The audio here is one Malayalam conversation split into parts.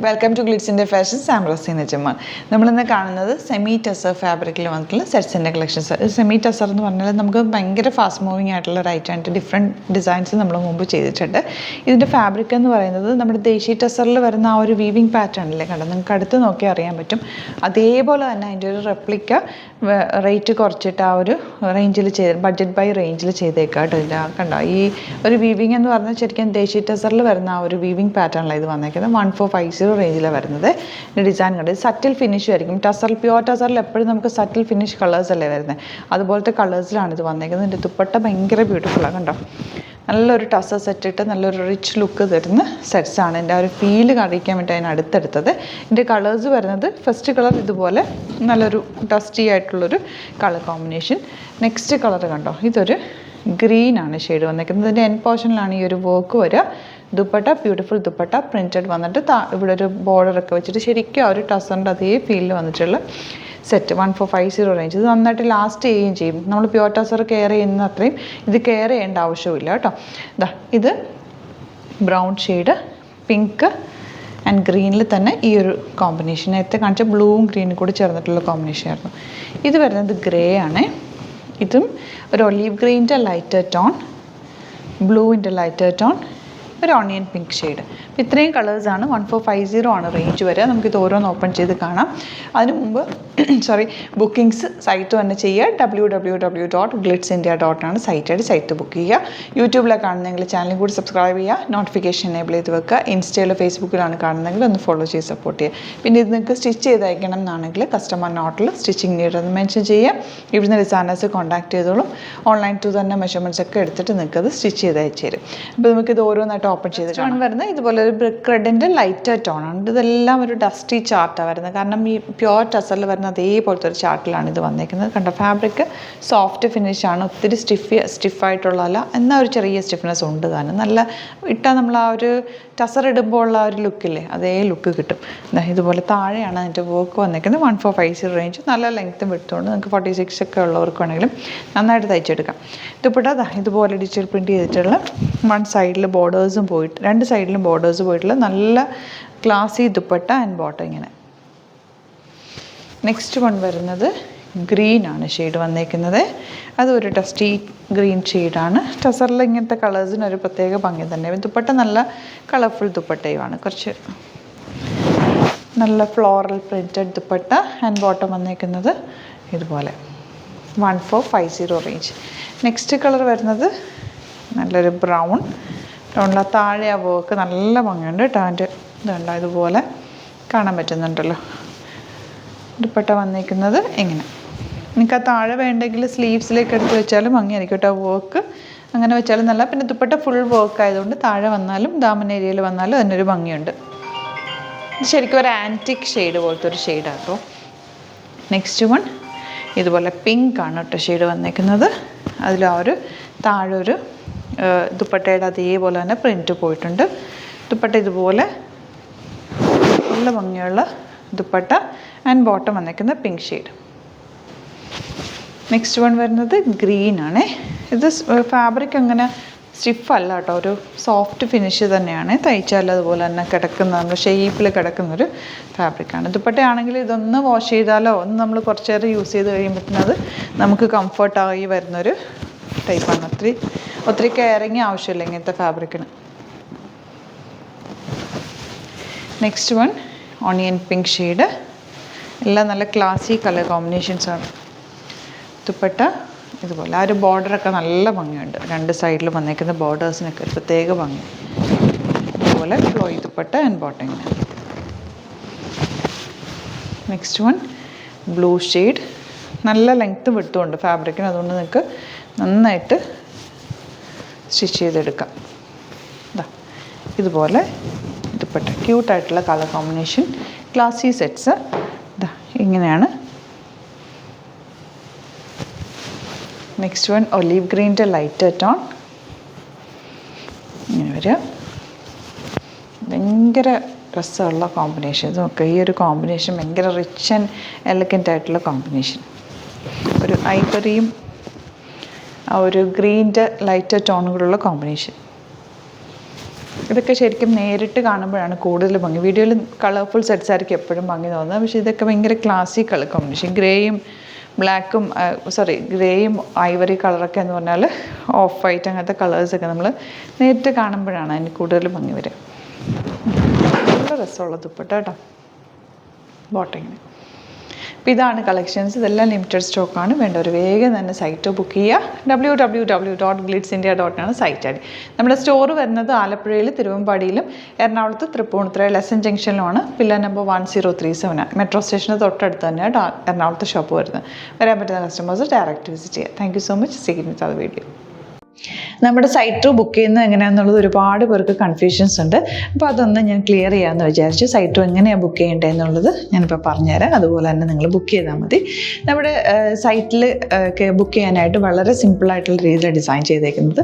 വെൽക്കം ടു ഗ്ലിറ്റ്സിൻ്റെ ഫാഷൻ സാംറസീന ജമാൻ. നമ്മളിന്ന് കാണുന്നത് സെമി ടസർ ഫാബ്രിക്കിൽ വന്നിട്ടുള്ള സെറ്റ്സിൻ്റെ കളക്ഷൻസ്. സെമി ടസർ എന്ന് പറഞ്ഞാൽ നമുക്ക് ഭയങ്കര ഫാസ്റ്റ് മൂവിങ് ആയിട്ടുള്ള റൈറ്റായിട്ട് ഡിഫറെൻറ്റ് ഡിസൈൻസ് നമ്മൾ മുമ്പ് ചെയ്തിട്ടുണ്ട്. ഇതിൻ്റെ ഫാബ്രിക് എന്ന് പറയുന്നത് നമ്മുടെ ദേശീയ ടസറിൽ വരുന്ന ആ ഒരു വീവിങ് പാറ്റേണില്ലേ കണ്ടോ, നിങ്ങൾക്ക് അടുത്ത് നോക്കിയാൽ അറിയാൻ പറ്റും. അതേപോലെ തന്നെ അതിൻ്റെ ഒരു റെപ്ലിക്ക റേറ്റ് കുറച്ചിട്ട് ആ ഒരു റേഞ്ചിൽ ചെയ്ത് ബഡ്ജറ്റ് ബൈ റേഞ്ചിൽ ചെയ്തേക്കാം കേട്ടോ. ഇതിൻ്റെ കണ്ടോ ഈ ഒരു വീവിങ് എന്ന് പറഞ്ഞാൽ ശരിക്കും ദേശീയ ടസറിൽ വരുന്ന ആ ഒരു വീവിങ് പാറ്റേണിലാണ് ഇത് വന്നേക്കുന്നത്. 1450 റേഞ്ചിലാണ് വരുന്നത്. ഡിസൈൻ കണ്ട് സറ്റിൽ ഫിനിഷ് ആയിരിക്കും. ടസർ പ്യുവർ ടസറിൽ എപ്പോഴും നമുക്ക് സറ്റിൽ ഫിനിഷ് കളേഴ്സ് അല്ലേ വരുന്നത്, അതുപോലത്തെ കളേഴ്സിലാണ് ഇത് വന്നേക്കുന്നത്. ഇതിൻ്റെ ദുപ്പട്ട ഭയങ്കര ബ്യൂട്ടിഫുള്ളാണ് കണ്ടോ. നല്ലൊരു ടസർ സെറ്റ് ഇട്ട് നല്ലൊരു റിച്ച് ലുക്ക് തരുന്ന സെറ്റ്സാണ്. എൻ്റെ ആ ഒരു ഫീല് കാണിക്കാൻ വേണ്ടി അതിന് അടുത്തെടുത്തത്. ഇതിൻ്റെ കളേഴ്സ് വരുന്നത് ഫസ്റ്റ് കളർ ഇതുപോലെ നല്ലൊരു ഡസ്റ്റി ആയിട്ടുള്ളൊരു കളർ കോമ്പിനേഷൻ. നെക്സ്റ്റ് കളർ കണ്ടോ, ഇതൊരു ഗ്രീനാണ് ഷെയ്ഡ് വന്നേക്കുന്നത്. ഇതിൻ്റെ എൻ പോർഷനിലാണ് ഈ ഒരു വർക്ക് വരിക. ദുപ്പട്ട ബ്യൂട്ടിഫുൾ ദുപ്പട്ട പ്രിൻറ്റഡ് വന്നിട്ട് ഇവിടെ ഒരു ബോർഡറൊക്കെ വെച്ചിട്ട് ശരിക്കും ആ ഒരു ടസറിൻ്റെ അതേ ഫീലിൽ വന്നിട്ടുള്ള സെറ്റ്. 1450 റേഞ്ച്. ഇത് നന്നായിട്ട് ലാസ്റ്റ് ചെയ്യുകയും ചെയ്യും. നമ്മൾ പ്യുവർ ടസർ കെയർ ചെയ്യുന്ന അത്രയും ഇത് കെയർ ചെയ്യേണ്ട ആവശ്യമില്ല കേട്ടോ. ഇത് ബ്രൗൺ ഷെയ്ഡ് പിങ്ക് ആൻഡ് ഗ്രീനിൽ തന്നെ ഈ ഒരു കോമ്പിനേഷൻ. നേരത്തെ കാണിച്ച ബ്ലൂവും ഗ്രീനും കൂടി ചേർന്നിട്ടുള്ള കോമ്പിനേഷൻ ആയിരുന്നു. ഇത് വരുന്നത് ഗ്രേ ആണ്. ഇതും ഒരു ഒലീവ് ഗ്രീൻ്റെ ലൈറ്റർ ടോൺ, ബ്ലൂവിൻ്റെ ലൈറ്റർ ടോൺ, ഒരു ഓണിയൻ പിങ്ക് ഷെയ്ഡ്. അപ്പോൾ ഇത്രയും കളേഴ്സാണ്. 1450 ആണ് റേഞ്ച് വരിക. നമുക്കിത് ഓരോന്ന് ഓപ്പൺ ചെയ്ത് കാണാം. അതിന് മുമ്പ് ബുക്കിംഗ്സ് സൈറ്റ് തന്നെ ചെയ്യുക. www.glitzindia.com ആണ് സൈറ്റ് ബുക്ക് ചെയ്യുക. യൂട്യൂബിലാണ് കാണുന്നതെങ്കിൽ ചാനലും കൂടി സബ്സ്ക്രൈബ് ചെയ്യുക. നോട്ടിഫിക്കേഷൻ എനേബിൾ ചെയ്ത് വെക്കുക. ഇൻസ്റ്റയിലോ ഫേസ്ബുക്കിലാണ് കാണുന്നതെങ്കിൽ ഒന്ന് ഫോളോ ചെയ്ത് സപ്പോർട്ട് ചെയ്യുക. പിന്നെ ഇത് നിങ്ങൾക്ക് സ്റ്റിച്ച് ചെയ്ത് അയക്കണം എന്നാണെങ്കിൽ കസ്റ്റമർ നോട്ടിൽ സ്റ്റിച്ചിങ് നീഡെന്ന് മെൻഷൻ ചെയ്യുക. ഇവിടുന്ന് ഡിസൈനേഴ്സ് കോൺടാക്ട് ചെയ്തോളും. ഓൺലൈൻ ടു തന്നെ മെഷർമെൻറ്റ്സ് ഒക്കെ എടുത്തിട്ട് നിങ്ങൾക്കത് സ്റ്റിച്ച് ചെയ്ത് അയച്ചു തരും. അപ്പോൾ നമുക്കിത് ഓരോന്നായിട്ട് ഓപ്പൺ ചെയ്ത് ടോൺ വരുന്നത് ഇതുപോലെ ഒരു ബ്രിക്ക് റെഡിൻ്റെ ലൈറ്റർ ടോണാണ്. ഇതെല്ലാം ഒരു ഡസ്റ്റി ചാർട്ടാണ് വരുന്നത്. കാരണം ഈ പ്യുവർ ടസറിൽ വരുന്ന അതേപോലത്തെ ഒരു ചാർട്ടിലാണ് ഇത് വന്നേക്കുന്നത്. കണ്ടോ ഫാബ്രിക് സോഫ്റ്റ് ഫിനിഷാണ്. ഒത്തിരി സ്റ്റിഫായിട്ടുള്ളതല്ല, എന്നാൽ ഒരു ചെറിയ സ്റ്റിഫ്നെസ് ഉണ്ട് താനും. നല്ല ഇട്ടാൽ നമ്മൾ ആ ഒരു ടസർ ഇടുമ്പോൾ ഉള്ള ആ ഒരു ലുക്കില്ലേ അതേ ലുക്ക് കിട്ടും. ഇതുപോലെ താഴെയാണ് അതിൻ്റെ വർക്ക് വന്നേക്കുന്നത്. 1450 റേഞ്ച്. നല്ല ലെങ്ത്തും വിട്ടുകൊണ്ട് നിങ്ങൾക്ക് 46 ഒക്കെ ഉള്ളവർക്ക് വേണമെങ്കിലും നന്നായിട്ട് തയ്ച്ചെടുക്കാം. ദുപ്പട്ട ഇതുപോലെ ഡിജിറ്റൽ പ്രിൻറ്റ് ചെയ്തിട്ടുള്ള വൺ സൈഡിൽ ബോർഡേഴ്സും പോയിട്ട് രണ്ട് സൈഡിലും ബോർഡേഴ്സ് പോയിട്ടുള്ള നല്ല ക്ലാസി ദുപ്പട്ട ആൻഡ് ബോട്ടം ഇങ്ങനെ. നെക്സ്റ്റ് വൺ വരുന്നത് ഗ്രീനാണ് ഷെയ്ഡ് വന്നേക്കുന്നത്. അതൊരു ഡസ്റ്റി ഗ്രീൻ ഷെയ്ഡാണ്. ടസറിൽ ഇങ്ങനത്തെ കളേഴ്സിന് ഒരു പ്രത്യേക ഭംഗി തന്നെ. ദുപ്പട്ട നല്ല കളർഫുൾ ദുപ്പട്ടയുമാണ്. കുറച്ച് നല്ല floral printed dupatta and bottom വന്നേക്കുന്നത് ഇതുപോലെ. 1450 റേഞ്ച്. നെക്സ്റ്റ് കളർ വരുന്നത് നല്ലൊരു ബ്രൗണിൽ താഴെ ആ വർക്ക് നല്ല ഭംഗിയുണ്ട് കേട്ടോ. അതിൻ്റെ ഇതുണ്ടോ ഇതുപോലെ കാണാൻ പറ്റുന്നുണ്ടല്ലോ. ദുപ്പട്ട വന്നിരിക്കുന്നത് ഇങ്ങനെ. നിങ്ങൾക്ക് ആ താഴെ വേണ്ടെങ്കിൽ സ്ലീവ്സിലേക്ക് എടുത്ത് വെച്ചാലും ഭംഗിയായിരിക്കും കേട്ടോ. വർക്ക് അങ്ങനെ വെച്ചാലും നല്ല. പിന്നെ ദുപ്പട്ട ഫുൾ വർക്ക് ആയതുകൊണ്ട് താഴെ വന്നാലും ദാമൻ ഏരിയയിൽ വന്നാലും അതിനൊരു ഭംഗിയുണ്ട്. ഇത് ശരിക്കും ഒരു ആൻറ്റിക് ഷെയ്ഡ് പോലത്തെ ഒരു ഷെയ്ഡാണ് കേട്ടോ. നെക്സ്റ്റ് വൺ ഇതുപോലെ പിങ്ക് ആണ് കേട്ടോ ഷെയ്ഡ് വന്നേക്കുന്നത്. അതിൽ ആ ഒരു താഴെ ഒരു ദുപ്പട്ടയുടെ അതേപോലെ തന്നെ പ്രിൻറ്റ് പോയിട്ടുണ്ട്. ദുപ്പട്ട ഇതുപോലെ നല്ല ഭംഗിയുള്ള ദുപ്പട്ട ആൻഡ് ബോട്ടം വന്നേക്കുന്ന പിങ്ക് ഷെയ്ഡ്. നെക്സ്റ്റ് വൺ വരുന്നത് ഗ്രീനാണ്. ഇത് ഫാബ്രിക് അങ്ങനെ സ്റ്റിഫല്ല കേട്ടോ, ഒരു സോഫ്റ്റ് ഫിനിഷ് തന്നെയാണ്. തയ്ച്ചാൽ അതുപോലെ തന്നെ കിടക്കുന്ന നമ്മുടെ ഷേപ്പിൽ കിടക്കുന്നൊരു ഫാബ്രിക്കാണ്. ദുപ്പട്ടയാണെങ്കിൽ ഇതൊന്ന് വാഷ് ചെയ്താലോ ഒന്ന് നമ്മൾ കുറച്ച് നേരം യൂസ് ചെയ്ത് കഴിയുമ്പോഴത്തേനും അത് നമുക്ക് കംഫർട്ടായി വരുന്നൊരു ടൈപ്പാണ്. ഒത്തിരി കെയറിങ് ആവശ്യമില്ല ഇങ്ങനത്തെ ഫാബ്രിക്കിന്. Next one onion pink shade. എല്ലാം നല്ല ക്ലാസി കളർ കോമ്പിനേഷൻസാണ്. ദുപ്പട്ട ഇതുപോലെ ആ ഒരു ബോർഡറൊക്കെ നല്ല ഭംഗിയുണ്ട്. രണ്ട് സൈഡിൽ വന്നേക്കുന്ന ബോർഡേഴ്സിനൊക്കെ ഒരു പ്രത്യേക ഭംഗി. ഇതുപോലെ ഫ്ലോയി ദുപ്പട്ട ആൻഡ് ബോട്ടം ഇങ്ങനെ. Next one blue shade. നല്ല ലെങ്ത്ത് വിട്ടുകൊണ്ട് ഫാബ്രിക്കിന്, അതുകൊണ്ട് നിങ്ങൾക്ക് നന്നായിട്ട് സ്റ്റിച്ച് ചെയ്തെടുക്കാം. ഇതുപോലെ ദുപ്പട്ട ക്യൂട്ടായിട്ടുള്ള കളർ കോമ്പിനേഷൻ ക്ലാസി സെറ്റ്സ് ഇങ്ങനെയാണ്. നെക്സ്റ്റ് വൺ ഒലീവ് ഗ്രീൻ്റെ ലൈറ്റർ ടോൺ ഇങ്ങനെ വരിക. ഭയങ്കര രസമുള്ള കോമ്പിനേഷൻ. നോക്കുക ഈ ഒരു കോമ്പിനേഷൻ ഭയങ്കര റിച്ച് ആൻഡ് എലഗൻ്റ് ആയിട്ടുള്ള കോമ്പിനേഷൻ. ഒരു ഐവറിയും ആ ഒരു ഗ്രീൻ്റെ ലൈറ്റർ ടോണുകളുള്ള കോമ്പിനേഷൻ. ഇതൊക്കെ ശരിക്കും നേരിട്ട് കാണുമ്പോഴാണ് കൂടുതൽ ഭംഗി. വീഡിയോയിൽ കളർഫുൾ സെറ്റ്സ് ആയിരിക്കും എപ്പോഴും ഭംഗി തോന്നുന്നത്. പക്ഷേ ഇതൊക്കെ ഭയങ്കര ക്ലാസിക് കളർ കോമ്പിനേഷൻ. ഗ്രേയും ബ്ലാക്കും ഗ്രേയും ഐവറി കളറൊക്കെ എന്ന് പറഞ്ഞാൽ ഓഫ് വൈറ്റ് അങ്ങനത്തെ കളേഴ്സൊക്കെ നമ്മൾ നേരിട്ട് കാണുമ്പോഴാണ് അതിന് കൂടുതൽ ഭംഗി വരിക. നല്ല രസമുള്ള ദുപ്പട്ട കേട്ടോ, ബോട്ടിങ്ങിന്. അപ്പോൾ ഇതാണ് കളക്ഷൻസ്. ഇതെല്ലാം ലിമിറ്റഡ് സ്റ്റോക്കാണ്. വേണ്ടവർ വേഗം തന്നെ സൈറ്റ് ബുക്ക് ചെയ്യുക. www.glitzindia.in ആണ് സൈറ്റ് ഐ ഡി. നമ്മുടെ സ്റ്റോർ വരുന്നത് ആലപ്പുഴയിൽ, തിരുവമ്പാടിയിലും, എറണാകുളത്ത് തൃപ്പൂണിത്തുറ ലെസൺ ജംഗ്ഷനിലുമാണ്. പില്ലർ നമ്പർ 1037 മെട്രോ സ്റ്റേഷന് തൊട്ടടുത്ത് തന്നെയാണ് എറണാകുളത്ത് ഷോപ്പ് വരുന്നത്. വരാൻ പറ്റുന്ന കസ്റ്റമേഴ്സ് ഡയറക്റ്റ് വിസിറ്റ് ചെയ്യുക. Thank you so much. See you with other video. നമ്മുടെ സൈറ്റ് ത്രൂ ബുക്ക് ചെയ്യുന്നത് എങ്ങനെയാണെന്നുള്ളത് ഒരുപാട് പേർക്ക് കൺഫ്യൂഷൻസ് ഉണ്ട്. അപ്പോൾ അതൊന്ന് ഞാൻ ക്ലിയർ ചെയ്യാമെന്ന് വിചാരിച്ചു. സൈറ്റ് ത്രൂ എങ്ങനെയാണ് ബുക്ക് ചെയ്യേണ്ടത് എന്നുള്ളത് ഞാനിപ്പോൾ പറഞ്ഞുതരാം. അതുപോലെ തന്നെ നിങ്ങൾ ബുക്ക് ചെയ്താൽ മതി. നമ്മുടെ സൈറ്റിൽ ബുക്ക് ചെയ്യാനായിട്ട് വളരെ സിമ്പിളായിട്ടുള്ള രീതിയിൽ ഡിസൈൻ ചെയ്തേക്കുന്നത്.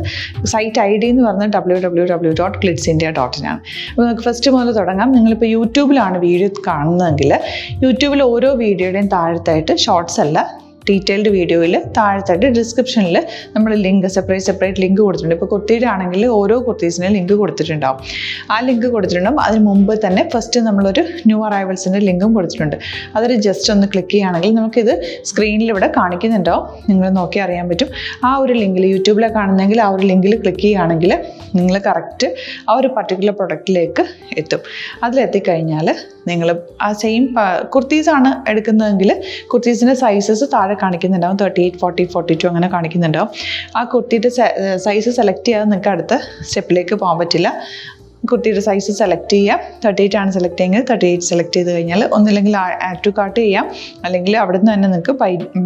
സൈറ്റ് ഐ ഡി എന്ന് പറഞ്ഞാൽ www.glitzindia.in ആണ്. അപ്പോൾ നമുക്ക് ഫസ്റ്റ് മുതൽ തുടങ്ങാം. നിങ്ങളിപ്പോൾ യൂട്യൂബിലാണ് വീഡിയോ കാണുന്നതെങ്കിൽ യൂട്യൂബിൽ ഓരോ വീഡിയോയുടെയും താഴത്തായിട്ട് ഷോർട്സ് അല്ല, ഡീറ്റെയിൽഡ് വീഡിയോയിൽ താഴത്തായിട്ട് ഡിസ്ക്രിപ്ഷനിൽ നമ്മൾ ലിങ്ക് സെപ്പറേറ്റ് ലിങ്ക് കൊടുത്തിട്ടുണ്ട്. ഇപ്പോൾ കുർത്തിയുടെ ആണെങ്കിൽ ഓരോ കുർത്തീസിനും ലിങ്ക് കൊടുത്തിട്ടുണ്ടാവും. ആ ലിങ്ക് കൊടുത്തിട്ടുണ്ടാവും. അതിന് മുമ്പ് തന്നെ ഫസ്റ്റ് നമ്മളൊരു ന്യൂ അറൈവൽസിൻ്റെ ലിങ്കും കൊടുത്തിട്ടുണ്ട്. അതിൽ ജസ്റ്റ് ഒന്ന് ക്ലിക്ക് ചെയ്യുകയാണെങ്കിൽ നമുക്കിത് സ്ക്രീനിൽ ഇവിടെ കാണിക്കുന്നുണ്ടാവും. നിങ്ങൾ നോക്കി അറിയാൻ പറ്റും. ആ ഒരു ലിങ്കിൽ യൂട്യൂബിലെ കാണുന്നെങ്കിൽ ആ ഒരു ലിങ്കിൽ ക്ലിക്ക് ചെയ്യുകയാണെങ്കിൽ നിങ്ങൾ കറക്റ്റ് ആ ഒരു പർട്ടിക്കുലർ പ്രൊഡക്റ്റിലേക്ക് എത്തും. അതിലെത്തിക്കഴിഞ്ഞാൽ നിങ്ങൾ ആ സെയിം കുർത്തീസാണ് എടുക്കുന്നതെങ്കിൽ കുർത്തീസിൻ്റെ സൈസസ് താഴെ കാണിക്കുന്നുണ്ടാവും. 38, 40, 42 അങ്ങനെ കാണിക്കുന്നുണ്ടാവും. ആ കുർത്തിയുടെ സൈസ് സെലക്ട് ചെയ്യാതെ നിങ്ങൾക്ക് അടുത്ത സ്റ്റെപ്പിലേക്ക് പോകാൻ പറ്റില്ല. കുർത്തിയുടെ സൈസ് സെലക്ട് ചെയ്യാം. 38 ആണ് സെലക്ട് ചെയ്യുന്നത്. 38 സെലക്ട് ചെയ്ത് കഴിഞ്ഞാൽ ഒന്നില്ലെങ്കിൽ ആഡ് ടു കാർട്ട് ചെയ്യാം, അല്ലെങ്കിൽ അവിടെ നിന്ന് തന്നെ നിങ്ങൾക്ക്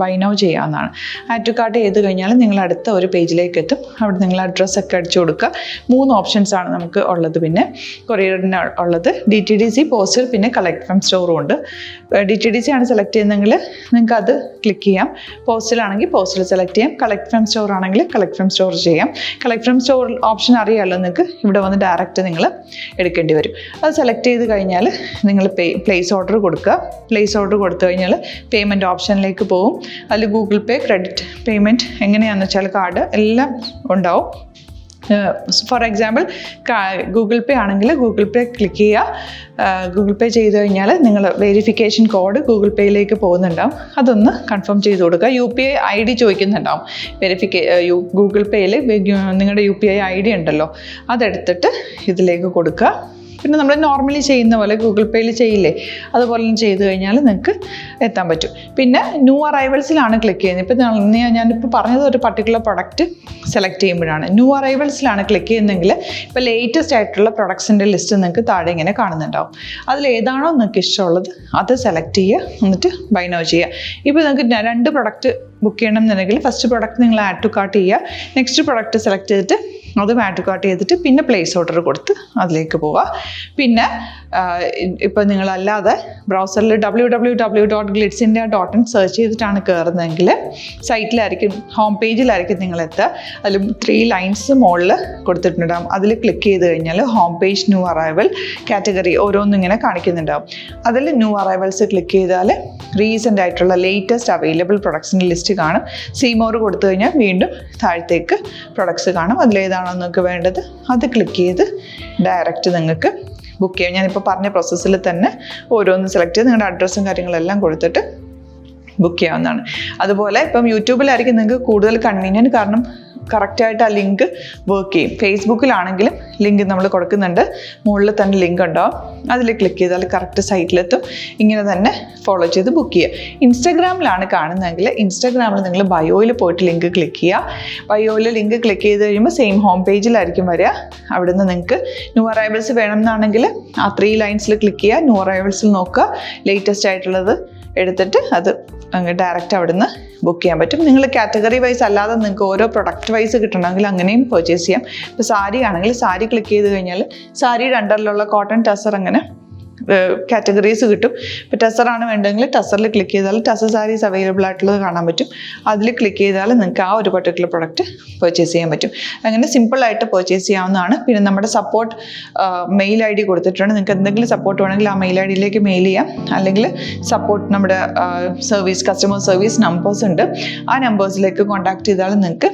ബൈ നൗ ചെയ്യാവുന്നതാണ്. ആഡ് ടു കാർട്ട് ചെയ്ത് കഴിഞ്ഞാൽ നിങ്ങൾ അടുത്ത ഒരു പേജിലേക്ക് എത്തും. അവിടെ നിങ്ങൾ അഡ്രസ്സൊക്കെ അടിച്ചു കൊടുക്കുക. 3 ഓപ്ഷൻസാണ് നമുക്ക് ഉള്ളത്. പിന്നെ കൊറിയറിന് ഉള്ളത് DTDC, പോസ്റ്റൽ, പിന്നെ കളക്ട് ഫ്രം സ്റ്റോറും ഉണ്ട്. DTDC ആണ് സെലക്ട് ചെയ്യുന്നതെങ്കിൽ നിങ്ങൾക്ക് അത് ക്ലിക്ക് ചെയ്യാം. പോസ്റ്റലാണെങ്കിൽ പോസ്റ്റൽ സെലക്ട് ചെയ്യാം. കളക്ട് ഫ്രം സ്റ്റോർ ആണെങ്കിൽ കളക്ട് ഫ്രം സ്റ്റോർ ചെയ്യാം. കളക്ട് ഫ്രം സ്റ്റോർ ഓപ്ഷൻ അറിയാമല്ലോ നിങ്ങൾക്ക്. ഇവിടെ വന്ന് ഡയറക്റ്റ് നിങ്ങൾ എടുക്കേണ്ടി വരും. അത് സെലക്ട് ചെയ്ത് കഴിഞ്ഞാൽ നിങ്ങൾ പ്ലേസ് ഓർഡർ കൊടുക്കുക. പ്ലേസ് ഓർഡർ കൊടുത്തു കഴിഞ്ഞാൽ പേയ്മെൻറ്റ് ഓപ്ഷനിലേക്ക് പോകും. അതിൽ ഗൂഗിൾ പേ, ക്രെഡിറ്റ് പേയ്മെൻറ്റ് എങ്ങനെയാണെന്ന് വെച്ചാൽ കാർഡ് എല്ലാം ഉണ്ടാവും. ഫോർ എക്സാമ്പിൾ ഗൂഗിൾ പേ ആണെങ്കിൽ ഗൂഗിൾ പേ ക്ലിക്ക് ചെയ്യുക. ഗൂഗിൾ പേ ചെയ്ത് കഴിഞ്ഞാൽ നിങ്ങൾ വെരിഫിക്കേഷൻ കോഡ് ഗൂഗിൾ പേയിലേക്ക് പോകുന്നുണ്ടാവും. അതൊന്ന് കൺഫേം ചെയ്ത് കൊടുക്കുക. UPI ID ചോദിക്കുന്നുണ്ടാവും. ഗൂഗിൾ പേയിൽ നിങ്ങളുടെ UPI ID ഉണ്ടല്ലോ, അതെടുത്തിട്ട് ഇതിലേക്ക് കൊടുക്കുക. പിന്നെ നമ്മൾ നോർമലി ചെയ്യുന്ന പോലെ ഗൂഗിൾ പേയിൽ ചെയ്യില്ലേ, അതുപോലെ ചെയ്ത് കഴിഞ്ഞാൽ നിങ്ങൾക്ക് എത്താൻ പറ്റും. പിന്നെ ന്യൂ അറൈവൽസിലാണ് ക്ലിക്ക് ചെയ്യുന്നത്. ഇപ്പോൾ ഞാനിപ്പോൾ പറഞ്ഞത് ഒരു പർട്ടിക്കുലർ പ്രൊഡക്റ്റ് സെലക്ട് ചെയ്യുമ്പോഴാണ്. ന്യൂ അറൈവൽസിലാണ് ക്ലിക്ക് ചെയ്യുന്നതെങ്കിൽ ഇപ്പോൾ ലേറ്റസ്റ്റ് ആയിട്ടുള്ള പ്രൊഡക്ട്സിൻ്റെ ലിസ്റ്റ് നിങ്ങൾക്ക് താഴെ ഇങ്ങനെ കാണുന്നുണ്ടാവും. അതിലേതാണോ നിങ്ങൾക്ക് ഇഷ്ടമുള്ളത് അത് സെലക്ട് ചെയ്യുക, എന്നിട്ട് ബൈ നൗ ചെയ്യുക. ഇപ്പോൾ നിങ്ങൾക്ക് 2 പ്രൊഡക്റ്റ് ബുക്ക് ചെയ്യണം എന്നുണ്ടെങ്കിൽ ഫസ്റ്റ് പ്രൊഡക്റ്റ് നിങ്ങൾ ആഡ് ടു കാർട്ട് ചെയ്യുക. നെക്സ്റ്റ് പ്രൊഡക്റ്റ് സെലക്ട് ചെയ്തിട്ട് അതും ആഡ് ടു കാർട്ട് ചെയ്തിട്ട് പിന്നെ പ്ലേസ് ഓർഡർ കൊടുത്ത് അതിലേക്ക് പോവുക. പിന്നെ ഇപ്പോൾ നിങ്ങളല്ലാതെ ബ്രൗസറിൽ www.glitzindia.in സെർച്ച് ചെയ്തിട്ടാണ് കയറുന്നതെങ്കിൽ സൈറ്റിലായിരിക്കും, ഹോം പേജിലായിരിക്കും നിങ്ങളെത്തുക. അതിൽ 3 ലൈൻസ് മുകളിൽ കൊടുത്തിട്ടുണ്ടാകും. അതിൽ ക്ലിക്ക് ചെയ്ത് കഴിഞ്ഞാൽ home page, new arrival, category ഓരോന്നും ഇങ്ങനെ കാണിക്കുന്നുണ്ടാകും. അതിൽ ന്യൂ അറൈവൽസ് ക്ലിക്ക് ചെയ്താൽ റീസെൻ്റ് ആയിട്ടുള്ള ലേറ്റസ്റ്റ് അവൈലബിൾ പ്രൊഡക്ട്സിൻ്റെ ലിസ്റ്റ് കാണും. സീമോർ കൊടുത്തു കഴിഞ്ഞാൽ വീണ്ടും താഴത്തേക്ക് പ്രൊഡക്ട്സ് കാണും. അതിലേതാണോ നിങ്ങൾക്ക് വേണ്ടത് അത് ക്ലിക്ക് ചെയ്ത് ഡയറക്റ്റ് നിങ്ങൾക്ക് ബുക്ക് ചെയ്യാം. ഞാനിപ്പോൾ പറഞ്ഞ പ്രോസസ്സിൽ തന്നെ ഓരോന്ന് സെലക്ട് ചെയ്ത് നിങ്ങളുടെ അഡ്രസ്സും കാര്യങ്ങളെല്ലാം കൊടുത്തിട്ട് ബുക്ക് ചെയ്യാവുന്നതാണ്. അതുപോലെ ഇപ്പം യൂട്യൂബിലായിരിക്കും നിങ്ങൾക്ക് കൂടുതൽ കൺവീനിയൻറ്റ്, കാരണം കറക്റ്റായിട്ട് ആ ലിങ്ക് വർക്ക് ചെയ്യും. ഫേസ്ബുക്കിലാണെങ്കിലും ലിങ്ക് നമ്മൾ കൊടുക്കുന്നുണ്ട്, മുകളിൽ തന്നെ ലിങ്ക് ഉണ്ടാവും. അതിൽ ക്ലിക്ക് ചെയ്താൽ കറക്റ്റ് സൈറ്റിലെത്തും. ഇങ്ങനെ തന്നെ ഫോളോ ചെയ്ത് ബുക്ക് ചെയ്യുക. ഇൻസ്റ്റാഗ്രാമിലാണ് കാണുന്നതെങ്കിൽ ഇൻസ്റ്റാഗ്രാമിൽ നിങ്ങൾ ബയോയിൽ പോയിട്ട് ലിങ്ക് ക്ലിക്ക് ചെയ്യുക. ബയോയിൽ ലിങ്ക് ക്ലിക്ക് ചെയ്ത് കഴിയുമ്പോൾ സെയിം ഹോം പേജിലായിരിക്കും വരിക. അവിടെ നിന്ന് നിങ്ങൾക്ക് ന്യൂ അറൈവൽസ് വേണമെന്നാണെങ്കിൽ ആ 3 ലൈൻസിൽ ക്ലിക്ക് ചെയ്യുക. ന്യൂ അറൈവൽസിൽ നോക്കുക, ലേറ്റസ്റ്റ് ആയിട്ടുള്ളത് എടുത്തിട്ട് അത് അങ്ങ് ഡയറക്റ്റ് അവിടെ നിന്ന് ബുക്ക് ചെയ്യാൻ പറ്റും. നിങ്ങൾ കാറ്റഗറി വൈസ് അല്ലാതെ നിങ്ങൾക്ക് ഓരോ പ്രൊഡക്റ്റ് വൈസ് കിട്ടണമെങ്കിൽ അങ്ങനെയും പർച്ചേസ് ചെയ്യാം. ഇപ്പോൾ സാരി ആണെങ്കിൽ സാരി ക്ലിക്ക് ചെയ്ത് കഴിഞ്ഞാൽ സാരിയുടെ അണ്ടറിലുള്ള കോട്ടൺ ടസർ അങ്ങനെ കാറ്റഗറീസ് കിട്ടും. ഇപ്പോൾ ടസറാണ് വേണ്ടതെങ്കിൽ ടസറിൽ ക്ലിക്ക് ചെയ്താൽ ടസർ സാരീസ് അവൈലബിൾ ആയിട്ടുള്ളത് കാണാൻ പറ്റും. അതിൽ ക്ലിക്ക് ചെയ്താൽ നിങ്ങൾക്ക് ആ ഒരു പർട്ടിക്കുലർ പ്രൊഡക്റ്റ് പർച്ചേസ് ചെയ്യാൻ പറ്റും. അങ്ങനെ സിമ്പിളായിട്ട് പർച്ചേസ് ചെയ്യാവുന്നതാണ്. പിന്നെ നമ്മുടെ സപ്പോർട്ട് മെയിൽ ID കൊടുത്തിട്ടുണ്ട്. നിങ്ങൾക്ക് എന്തെങ്കിലും സപ്പോർട്ട് വേണമെങ്കിൽ ആ മെയിൽ IDയിലേക്ക് മെയിൽ ചെയ്യാം. അല്ലെങ്കിൽ സപ്പോർട്ട് നമ്മുടെ കസ്റ്റമർ സർവീസ് നമ്പേഴ്സ് ഉണ്ട്. ആ നമ്പേഴ്സിലേക്ക് കോൺടാക്ട് ചെയ്താൽ നിങ്ങൾക്ക്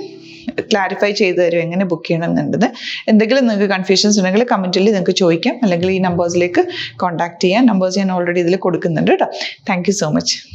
ക്ലാരിഫൈ ചെയ്തു തരും എങ്ങനെ ബുക്ക് ചെയ്യണം എന്നുള്ളത്. എന്തെങ്കിലും നിങ്ങൾക്ക് കൺഫ്യൂഷൻസ് ഉണ്ടെങ്കിൽ കമൻറ്റിൽ നിങ്ങൾക്ക് ചോദിക്കാം, അല്ലെങ്കിൽ ഈ നമ്പേഴ്സിലേക്ക് കോൺടാക്ട് ചെയ്യാം. നമ്പേഴ്സ് ഞാൻ ഓൾറെഡി ഇതിൽ കൊടുക്കുന്നുണ്ട് കേട്ടോ. Thank you so much.